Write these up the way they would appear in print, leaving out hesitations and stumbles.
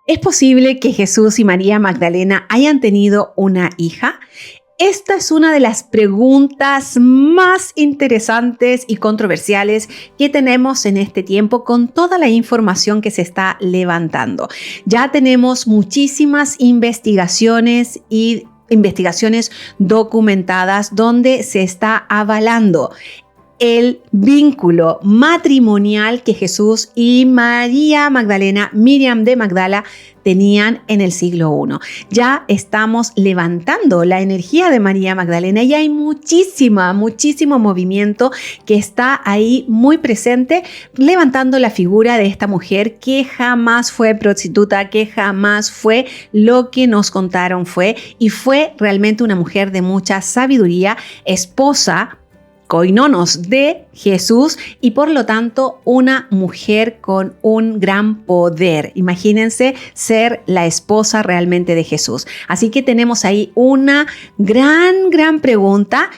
¿Es posible que Jesús y María Magdalena hayan tenido una hija? Esta es una de las preguntas más interesantes y controversiales que tenemos en este tiempo con toda la información que se está levantando. Ya tenemos muchísimas investigaciones documentadas donde se está avalando el vínculo matrimonial que Jesús y María Magdalena, Miriam de Magdala, tenían en el siglo I. Ya estamos levantando la energía de María Magdalena y hay muchísimo movimiento que está ahí muy presente, levantando la figura de esta mujer que jamás fue prostituta, que jamás fue lo que nos contaron y fue realmente una mujer de mucha sabiduría, esposa koinonos de Jesús y por lo tanto una mujer con un gran poder. Imagínense ser la esposa realmente de Jesús. Así que tenemos ahí una gran pregunta.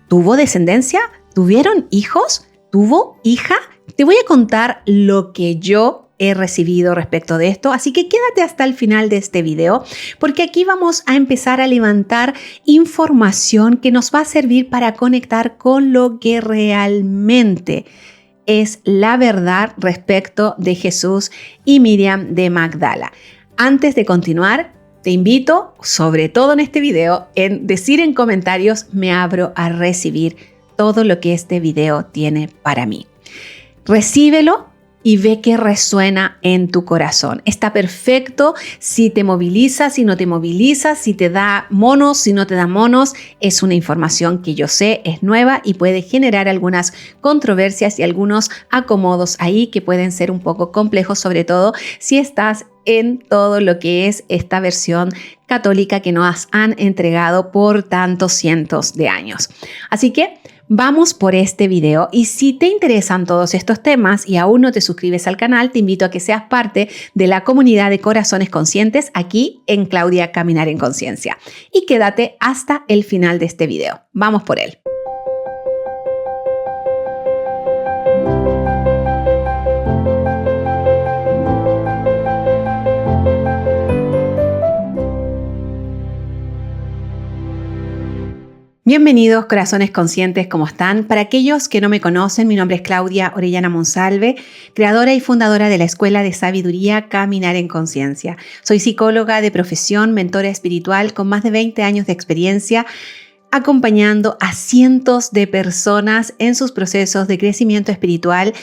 ¿Tuvo descendencia? ¿Tuvieron hijos? ¿Tuvo hija? Te voy a contar lo que yo he recibido respecto de esto, así que quédate hasta el final de este video porque aquí vamos a empezar a levantar información que nos va a servir para conectar con lo que realmente es la verdad respecto de Jesús y Miriam de Magdala. Antes de continuar, te invito, sobre todo en este video, en decir en comentarios, me abro a recibir todo lo que este video tiene para mí. Recíbelo y ve que resuena en tu corazón. Está perfecto si te moviliza, si no te moviliza, si te da monos, si no te da monos. Es una información que yo sé es nueva y puede generar algunas controversias y algunos acomodos ahí que pueden ser un poco complejos, sobre todo si estás en todo lo que es esta versión católica que nos han entregado por tantos cientos de años. Así que vamos por este video y si te interesan todos estos temas y aún no te suscribes al canal, te invito a que seas parte de la comunidad de corazones conscientes aquí en Claudia Caminar en Conciencia. Y quédate hasta el final de este video. Vamos por él. Bienvenidos, corazones conscientes, ¿cómo están? Para aquellos que no me conocen, mi nombre es Claudia Orellana Monsalve, creadora y fundadora de la Escuela de Sabiduría Caminar en Conciencia. Soy psicóloga de profesión, mentora espiritual con más de 20 años de experiencia, acompañando a cientos de personas en sus procesos de crecimiento espiritual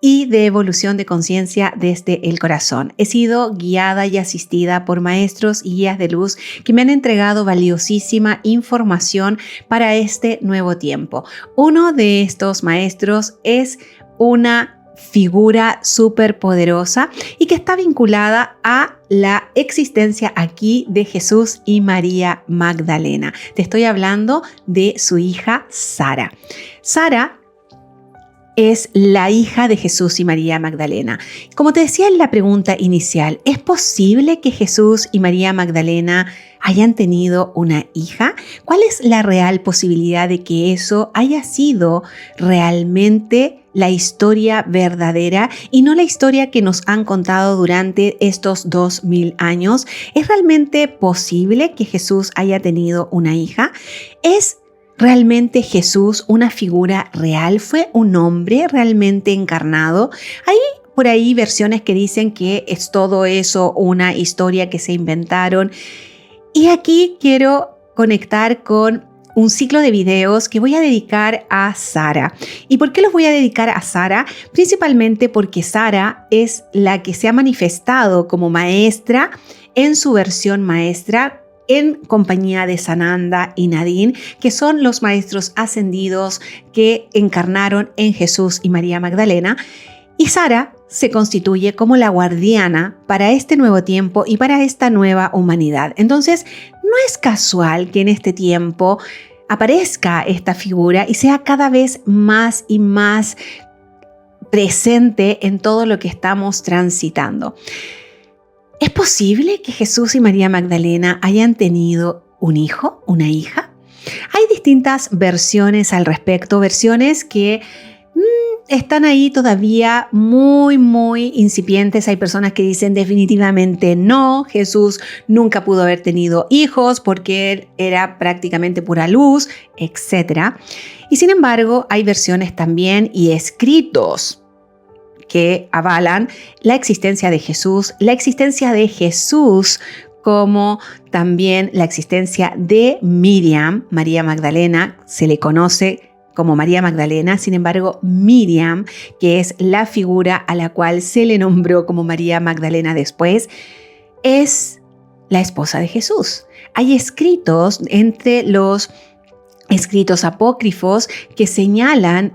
y de evolución de conciencia desde el corazón. He sido guiada y asistida por maestros y guías de luz que me han entregado valiosísima información para este nuevo tiempo. Uno de estos maestros es una figura súper poderosa y que está vinculada a la existencia aquí de Jesús y María Magdalena. Te estoy hablando de su hija Sara. Sara es la hija de Jesús y María Magdalena. Como te decía en la pregunta inicial, ¿es posible que Jesús y María Magdalena hayan tenido una hija? ¿Cuál es la real posibilidad de que eso haya sido realmente la historia verdadera y no la historia que nos han contado durante estos 2000 años? ¿Es realmente posible que Jesús haya tenido una hija? ¿Es realmente Jesús una figura real? ¿Fue un hombre realmente encarnado? Hay por ahí versiones que dicen que es todo eso una historia que se inventaron. Y aquí quiero conectar con un ciclo de videos que voy a dedicar a Sara. ¿Y por qué los voy a dedicar a Sara? Principalmente porque Sara es la que se ha manifestado como maestra en su versión maestra en compañía de Sananda y Nadine, que son los maestros ascendidos que encarnaron en Jesús y María Magdalena. Y Sara se constituye como la guardiana para este nuevo tiempo y para esta nueva humanidad. Entonces, no es casual que en este tiempo aparezca esta figura y sea cada vez más y más presente en todo lo que estamos transitando. ¿Es posible que Jesús y María Magdalena hayan tenido un hijo, una hija? Hay distintas versiones al respecto, versiones que están ahí todavía muy incipientes. Hay personas que dicen definitivamente no, Jesús nunca pudo haber tenido hijos porque él era prácticamente pura luz, etc. Y sin embargo, hay versiones también y escritos que avalan la existencia de Jesús como también la existencia de Miriam, María Magdalena, se le conoce como María Magdalena. Sin embargo, Miriam, que es la figura a la cual se le nombró como María Magdalena después, es la esposa de Jesús. Hay escritos entre los escritos apócrifos que señalan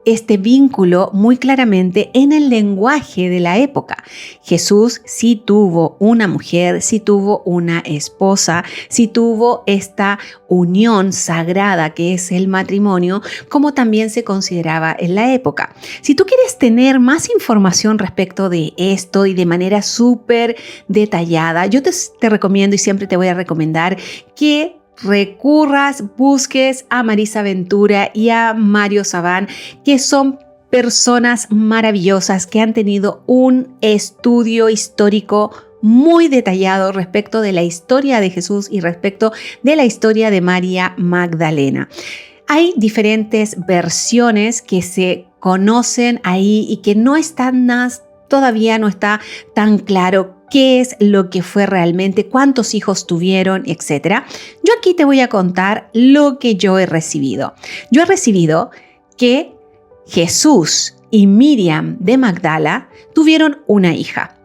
este vínculo muy claramente en el lenguaje de la época. Jesús sí tuvo una mujer, sí tuvo una esposa, sí tuvo esta unión sagrada que es el matrimonio, como también se consideraba en la época. Si tú quieres tener más información respecto de esto y de manera súper detallada, yo te recomiendo y siempre te voy a recomendar que busques a Marisa Ventura y a Mario Sabán, que son personas maravillosas que han tenido un estudio histórico muy detallado respecto de la historia de Jesús y respecto de la historia de María Magdalena. Hay diferentes versiones que se conocen ahí y que todavía no está tan claro qué es lo que fue realmente, cuántos hijos tuvieron, etc. Yo aquí te voy a contar lo que yo he recibido. Yo he recibido que Jesús y Miriam de Magdala tuvieron una hija,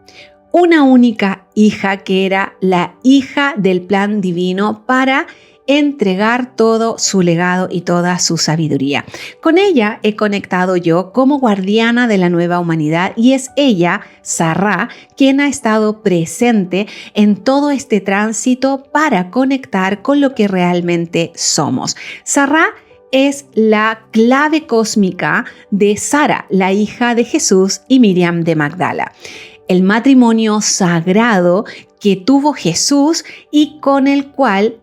una única hija que era la hija del plan divino para entregar todo su legado y toda su sabiduría. Con ella he conectado yo como guardiana de la nueva humanidad y es ella, Sará, quien ha estado presente en todo este tránsito para conectar con lo que realmente somos. Sará es la clave cósmica de Sara, la hija de Jesús y Miriam de Magdala. El matrimonio sagrado que tuvo Jesús y con el cual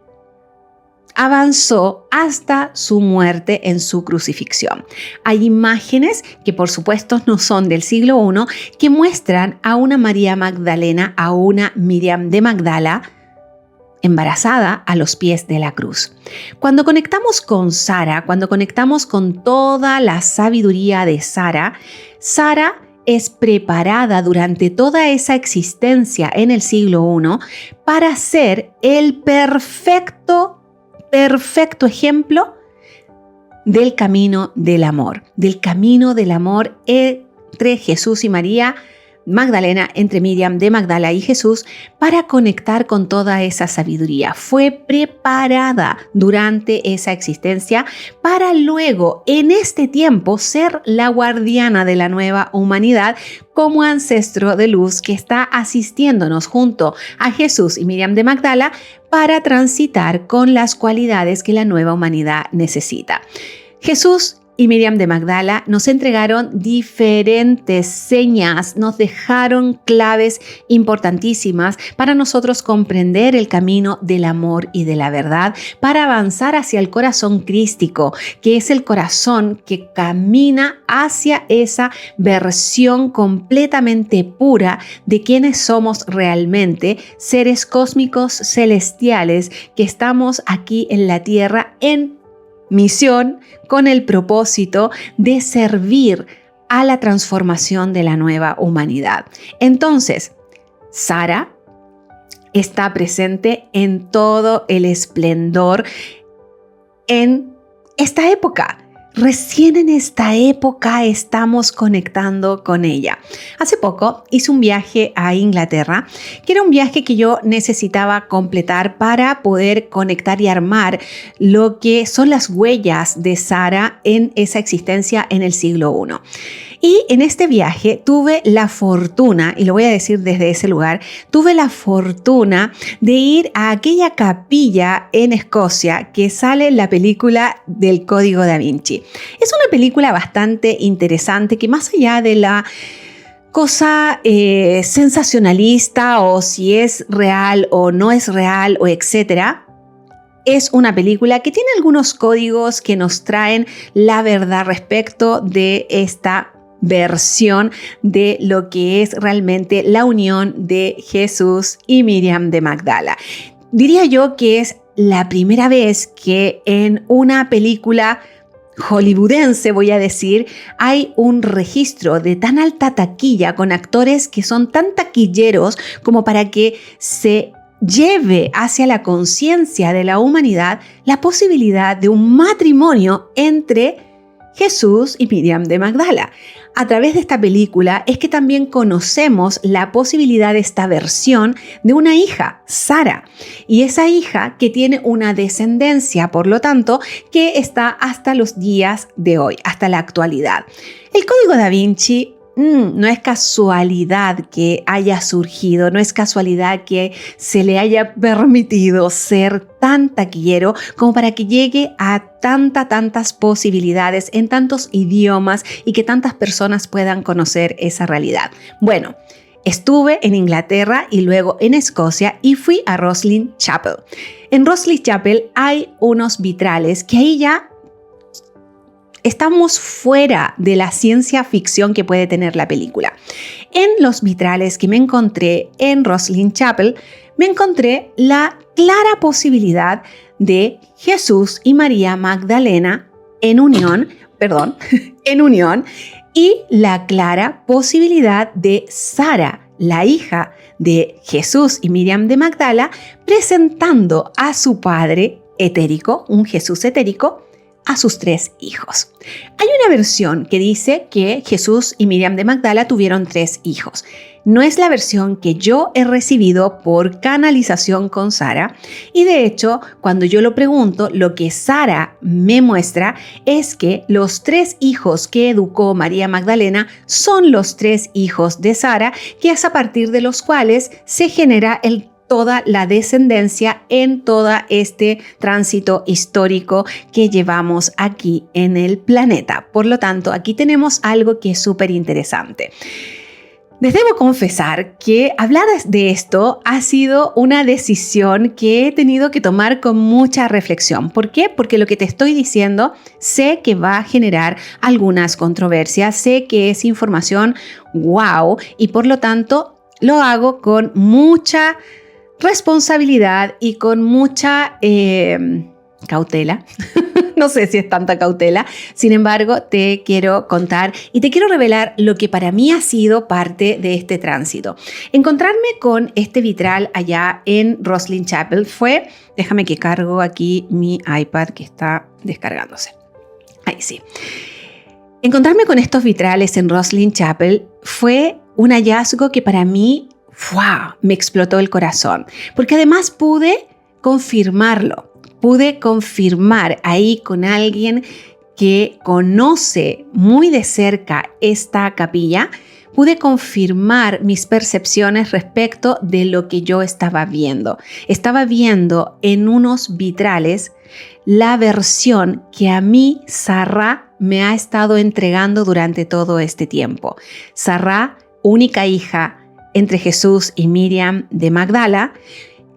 avanzó hasta su muerte en su crucifixión. Hay imágenes que por supuesto no son del siglo I que muestran a una María Magdalena, a una Miriam de Magdala embarazada a los pies de la cruz. Cuando conectamos con Sara, cuando conectamos con toda la sabiduría de Sara, Sara es preparada durante toda esa existencia en el siglo I para ser el perfecto ejemplo del camino del amor entre Jesús y María Magdalena, entre Miriam de Magdala y Jesús, para conectar con toda esa sabiduría. Fue preparada durante esa existencia para luego, en este tiempo, ser la guardiana de la nueva humanidad como ancestro de luz que está asistiéndonos junto a Jesús y Miriam de Magdala para transitar con las cualidades que la nueva humanidad necesita. Jesús y Miriam de Magdala nos entregaron diferentes señas, nos dejaron claves importantísimas para nosotros comprender el camino del amor y de la verdad, para avanzar hacia el corazón crístico, que es el corazón que camina hacia esa versión completamente pura de quienes somos realmente, seres cósmicos celestiales que estamos aquí en la tierra en misión con el propósito de servir a la transformación de la nueva humanidad. Entonces, Sara está presente en todo el esplendor en esta época. Recién en esta época estamos conectando con ella. Hace poco hice un viaje a Inglaterra, que era un viaje que yo necesitaba completar para poder conectar y armar lo que son las huellas de Sara en esa existencia en el siglo I. Y en este viaje tuve la fortuna, y lo voy a decir desde ese lugar, tuve la fortuna de ir a aquella capilla en Escocia que sale en la película del Código Da Vinci. Es una película bastante interesante que más allá de la cosa sensacionalista o si es real o no es real o etcétera, es una película que tiene algunos códigos que nos traen la verdad respecto de esta versión de lo que es realmente la unión de Jesús y Miriam de Magdala. Diría yo que es la primera vez que en una película hollywoodense, voy a decir, hay un registro de tan alta taquilla con actores que son tan taquilleros como para que se lleve hacia la conciencia de la humanidad la posibilidad de un matrimonio entre Jesús y Miriam de Magdala. A través de esta película es que también conocemos la posibilidad de esta versión de una hija, Sara, y esa hija que tiene una descendencia, por lo tanto, que está hasta los días de hoy, hasta la actualidad. El Código Da Vinci no es casualidad que haya surgido, no es casualidad que se le haya permitido ser tan taquillero como para que llegue a tantas posibilidades en tantos idiomas y que tantas personas puedan conocer esa realidad. Bueno, estuve en Inglaterra y luego en Escocia y fui a Roslin Chapel. En Roslin Chapel hay unos vitrales que ahí ya estamos fuera de la ciencia ficción que puede tener la película. En los vitrales que me encontré en Roslin Chapel, me encontré la clara posibilidad de Jesús y María Magdalena en unión, y la clara posibilidad de Sara, la hija de Jesús y Miriam de Magdala, presentando a su padre etérico, un Jesús etérico, a sus 3 hijos. Hay una versión que dice que Jesús y Miriam de Magdala tuvieron 3 hijos. No es la versión que yo he recibido por canalización con Sara, y de hecho, cuando yo lo pregunto, lo que Sara me muestra es que los 3 hijos que educó María Magdalena son los 3 hijos de Sara, que es a partir de los cuales se genera toda la descendencia en todo este tránsito histórico que llevamos aquí en el planeta. Por lo tanto, aquí tenemos algo que es súper interesante. Les debo confesar que hablar de esto ha sido una decisión que he tenido que tomar con mucha reflexión. ¿Por qué? Porque lo que te estoy diciendo sé que va a generar algunas controversias, sé que es información wow, y por lo tanto lo hago con mucha responsabilidad y con mucha cautela. No sé si es tanta cautela. Sin embargo, te quiero contar y te quiero revelar lo que para mí ha sido parte de este tránsito. Encontrarme con este vitral allá en Roslin Chapel fue, déjame que cargo aquí mi iPad que está descargándose. Ahí sí. Encontrarme con estos vitrales en Roslin Chapel fue un hallazgo que para mí ¡wow! Me explotó el corazón, porque además pude confirmarlo, pude confirmar ahí con alguien que conoce muy de cerca esta capilla, pude confirmar mis percepciones respecto de lo que yo estaba viendo. Estaba viendo en unos vitrales la versión que a mí Sarra me ha estado entregando durante todo este tiempo. Sarra, única hija entre Jesús y Miriam de Magdala,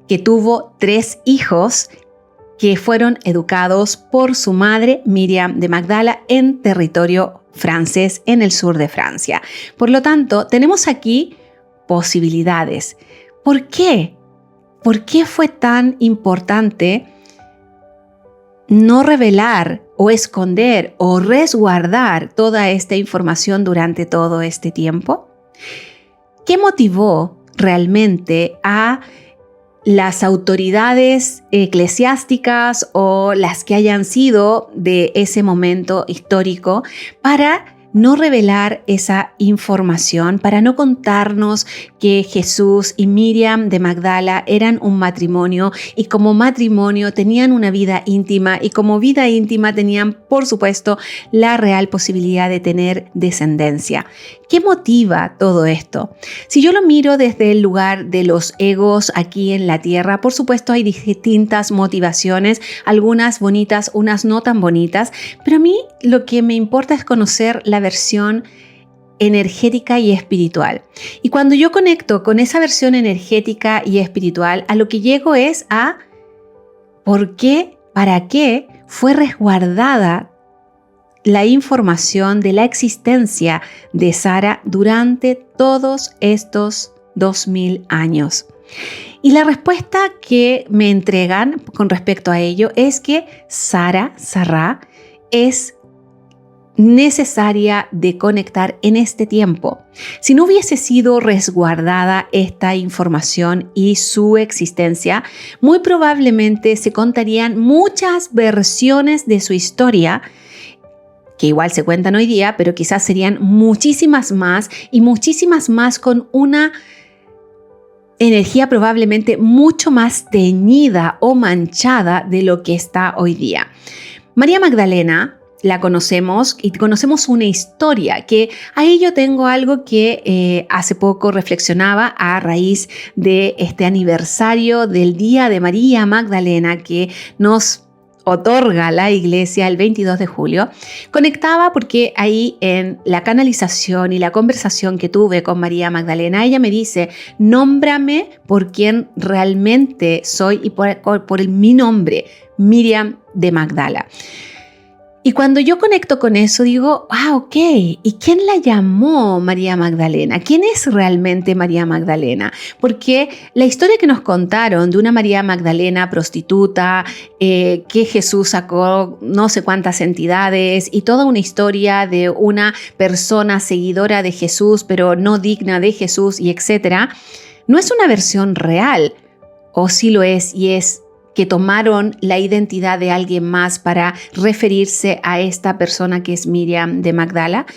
que tuvo 3 hijos que fueron educados por su madre Miriam de Magdala en territorio francés en el sur de Francia. Por lo tanto, tenemos aquí posibilidades. ¿Por qué? ¿Por qué fue tan importante no revelar o esconder o resguardar toda esta información durante todo este tiempo? ¿Qué motivó realmente a las autoridades eclesiásticas o las que hayan sido de ese momento histórico para no revelar esa información, para no contarnos que Jesús y Miriam de Magdala eran un matrimonio y como matrimonio tenían una vida íntima y como vida íntima tenían, por supuesto, la real posibilidad de tener descendencia? ¿Qué motiva todo esto? Si yo lo miro desde el lugar de los egos aquí en la Tierra, por supuesto hay distintas motivaciones, algunas bonitas, unas no tan bonitas, pero a mí lo que me importa es conocer la versión energética y espiritual. Y cuando yo conecto con esa versión energética y espiritual, a lo que llego es a por qué, para qué fue resguardada la información de la existencia de Sara durante todos estos 2000 años. Y la respuesta que me entregan con respecto a ello es que Sará, es necesaria de conectar en este tiempo. Si no hubiese sido resguardada esta información y su existencia, muy probablemente se contarían muchas versiones de su historia, que igual se cuentan hoy día, pero quizás serían muchísimas más y muchísimas más con una energía probablemente mucho más teñida o manchada de lo que está hoy día. María Magdalena la conocemos y conocemos una historia que a ello tengo algo que hace poco reflexionaba a raíz de este aniversario del Día de María Magdalena que nos otorga la iglesia el 22 de julio. Conectaba porque ahí en la canalización y la conversación que tuve con María Magdalena, ella me dice, nómbrame por quien realmente soy y por mi nombre, Miriam de Magdala. Y cuando yo conecto con eso digo, ok, ¿y quién la llamó María Magdalena? ¿Quién es realmente María Magdalena? Porque la historia que nos contaron de una María Magdalena prostituta, que Jesús sacó no sé cuántas entidades y toda una historia de una persona seguidora de Jesús, pero no digna de Jesús y etcétera, no es una versión real, o sí lo es y es que tomaron la identidad de alguien más para referirse a esta persona que es Miriam de Magdala.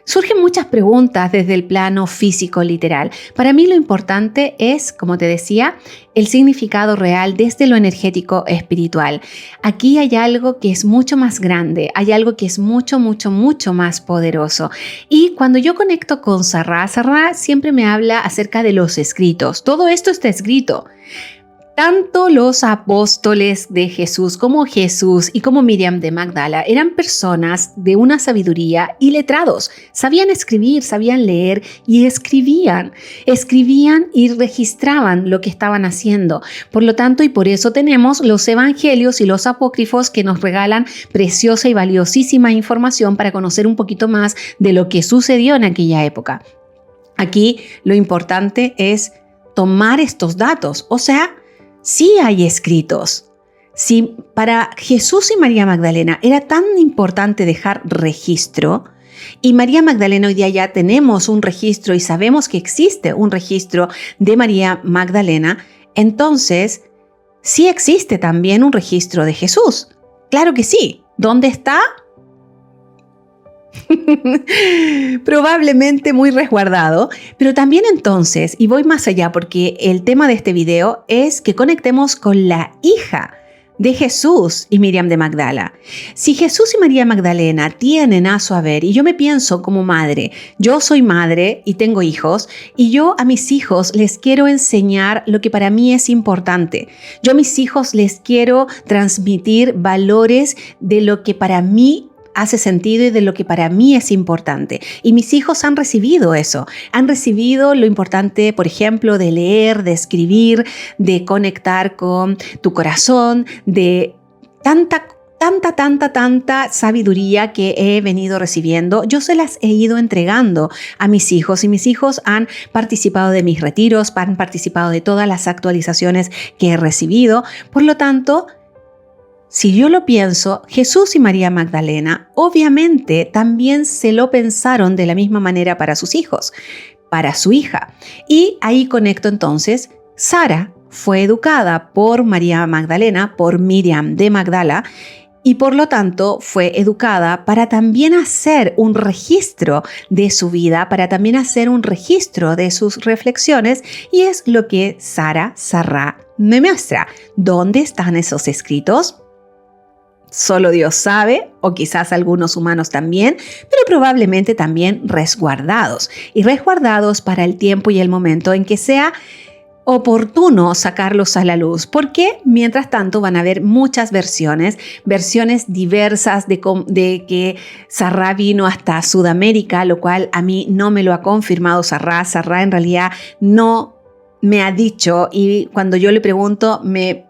Surgen muchas preguntas desde el plano físico literal. Para mí lo importante es, como te decía, el significado real desde lo energético espiritual. Aquí hay algo que es mucho más grande, hay algo que es mucho más poderoso. Y cuando yo conecto con Sará siempre me habla acerca de los escritos. Todo esto está escrito. Tanto los apóstoles de Jesús y como Miriam de Magdala eran personas de una sabiduría y letrados. Sabían escribir, sabían leer y escribían y registraban lo que estaban haciendo. Por lo tanto, y por eso tenemos los evangelios y los apócrifos que nos regalan preciosa y valiosísima información para conocer un poquito más de lo que sucedió en aquella época. Aquí lo importante es tomar estos datos, o sea, sí hay escritos. Si para Jesús y María Magdalena era tan importante dejar registro, y María Magdalena hoy día ya tenemos un registro y sabemos que existe un registro de María Magdalena, entonces sí existe también un registro de Jesús. Claro que sí. ¿Dónde está? Probablemente muy resguardado, pero también entonces, y voy más allá porque el tema de este video es que conectemos con la hija de Jesús y Miriam de Magdala. Si Jesús y María Magdalena tienen a su haber, y yo me pienso como madre, yo soy madre y tengo hijos, y yo a mis hijos les quiero enseñar lo que para mí es importante. Yo a mis hijos les quiero transmitir valores de lo que para mí hace sentido y de lo que para mí es importante. Y mis hijos han recibido eso. Han recibido lo importante, por ejemplo, de leer, de escribir, de conectar con tu corazón, de tanta sabiduría que he venido recibiendo. Yo se las he ido entregando a mis hijos y mis hijos han participado de mis retiros, han participado de todas las actualizaciones que he recibido. Por lo tanto, si yo lo pienso, Jesús y María Magdalena obviamente también se lo pensaron de la misma manera para sus hijos, para su hija. Y ahí conecto entonces, Sara fue educada por María Magdalena, por Miriam de Magdala, y por lo tanto fue educada para también hacer un registro de su vida, para también hacer un registro de sus reflexiones, y es lo que Sará me muestra. ¿Dónde están esos escritos? Solo Dios sabe, o quizás algunos humanos también, pero probablemente también resguardados. Y resguardados para el tiempo y el momento en que sea oportuno sacarlos a la luz, porque mientras tanto van a haber muchas versiones diversas de que Sará vino hasta Sudamérica, lo cual a mí no me lo ha confirmado Sará. Sará en realidad no me ha dicho, y cuando yo le pregunto me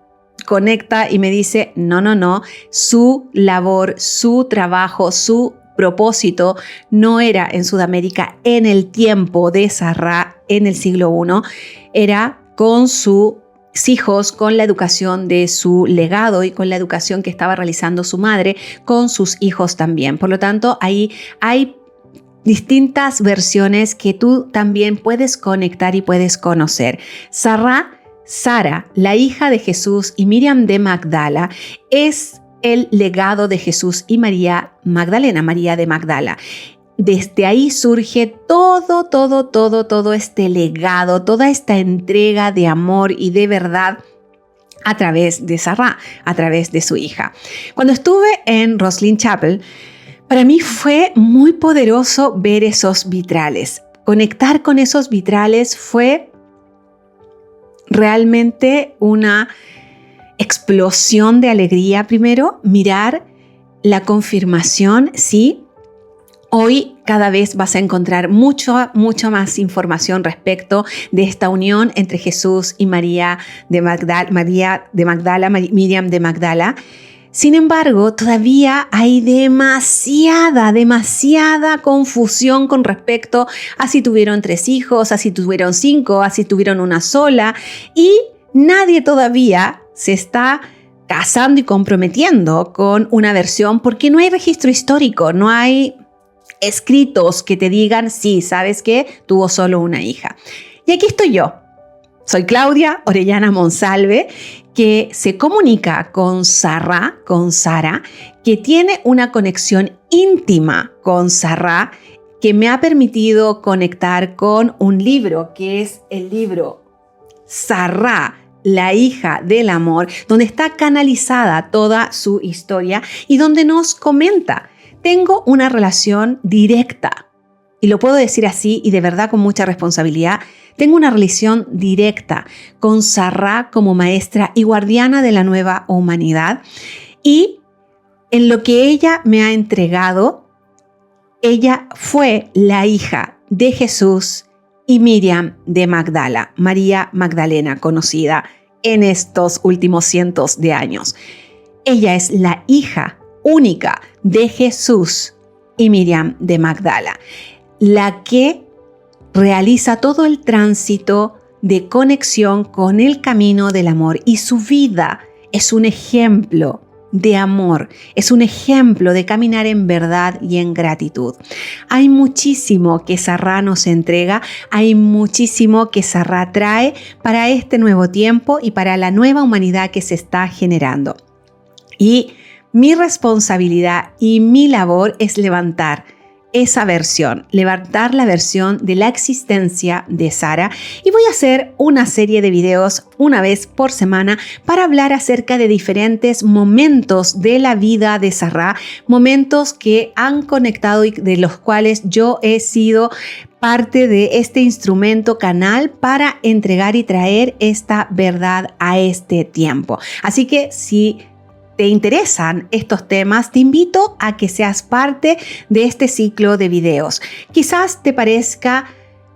conecta y me dice, no, su labor, su trabajo, su propósito no era en Sudamérica en el tiempo de Sarra en el siglo I, era con sus hijos, con la educación de su legado y con la educación que estaba realizando su madre, con sus hijos también. Por lo tanto, ahí hay distintas versiones que tú también puedes conectar y puedes conocer. Sara, la hija de Jesús y Miriam de Magdala, es el legado de Jesús y María Magdalena, María de Magdala. Desde ahí surge todo este legado, toda esta entrega de amor y de verdad a través de Sara, a través de su hija. Cuando estuve en Roslyn Chapel, para mí fue muy poderoso ver esos vitrales. Conectar con esos vitrales fue realmente una explosión de alegría. Primero, mirar la confirmación, sí. Hoy cada vez vas a encontrar mucho más información respecto de esta unión entre Jesús y Miriam de Magdala. Sin embargo, todavía hay demasiada confusión con respecto a si tuvieron 3 hijos, a si tuvieron 5, a si tuvieron una sola, y nadie todavía se está casando y comprometiendo con una versión porque no hay registro histórico, no hay escritos que te digan, sí, ¿sabes qué? Tuvo solo una hija. Y aquí estoy yo. Soy Claudia Orellana Monsalve, que se comunica con Sara, que tiene una conexión íntima con Sara, que me ha permitido conectar con un libro, que es el libro Sara, la hija del amor, donde está canalizada toda su historia y donde nos comenta: tengo una relación directa, y lo puedo decir así y de verdad con mucha responsabilidad. Tengo una relación directa con Sara como maestra y guardiana de la nueva humanidad, y en lo que ella me ha entregado, ella fue la hija de Jesús y Miriam de Magdala, María Magdalena, conocida en estos últimos cientos de años. Ella es la hija única de Jesús y Miriam de Magdala, la que realiza todo el tránsito de conexión con el camino del amor, y su vida es un ejemplo de amor, es un ejemplo de caminar en verdad y en gratitud. Hay muchísimo que Sara nos entrega, hay muchísimo que Sara trae para este nuevo tiempo y para la nueva humanidad que se está generando. Y mi responsabilidad y mi labor es levantar esa versión, levantar la versión de la existencia de Sara, y voy a hacer una serie de videos una vez por semana para hablar acerca de diferentes momentos de la vida de Sara, momentos que han conectado y de los cuales yo he sido parte de este instrumento canal para entregar y traer esta verdad a este tiempo. Así que si te interesan estos temas, te invito a que seas parte de este ciclo de videos. Quizás te parezca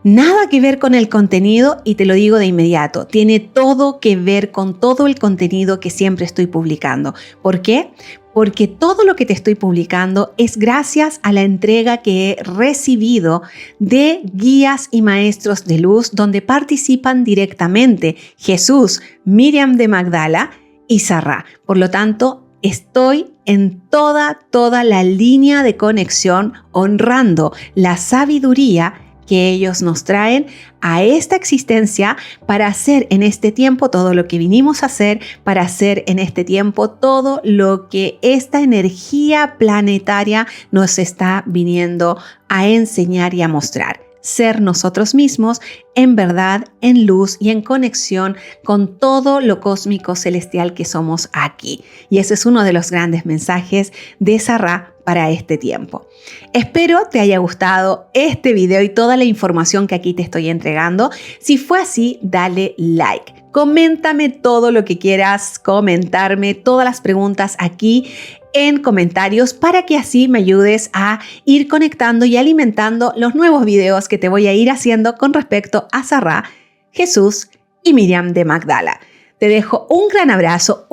nada que ver con el contenido, y te lo digo de inmediato, tiene todo que ver con todo el contenido que siempre estoy publicando. ¿Por qué? Porque todo lo que te estoy publicando es gracias a la entrega que he recibido de guías y maestros de luz, donde participan directamente Jesús, Miriam de Magdala y Sara. Por lo tanto, estoy en toda la línea de conexión, honrando la sabiduría que ellos nos traen a esta existencia para hacer en este tiempo todo lo que vinimos a hacer, para hacer en este tiempo todo lo que esta energía planetaria nos está viniendo a enseñar y a mostrar. Ser nosotros mismos en verdad, en luz y en conexión con todo lo cósmico celestial que somos aquí. Y ese es uno de los grandes mensajes de Sara para este tiempo. Espero te haya gustado este video y toda la información que aquí te estoy entregando. Si fue así, dale like. Coméntame todo lo que quieras comentarme, todas las preguntas aquí en comentarios, para que así me ayudes a ir conectando y alimentando los nuevos videos que te voy a ir haciendo con respecto a Sara, Jesús y Miriam de Magdala. Te dejo un gran abrazo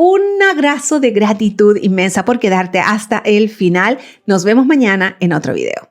de gratitud inmensa por quedarte hasta el final. Nos vemos mañana en otro video.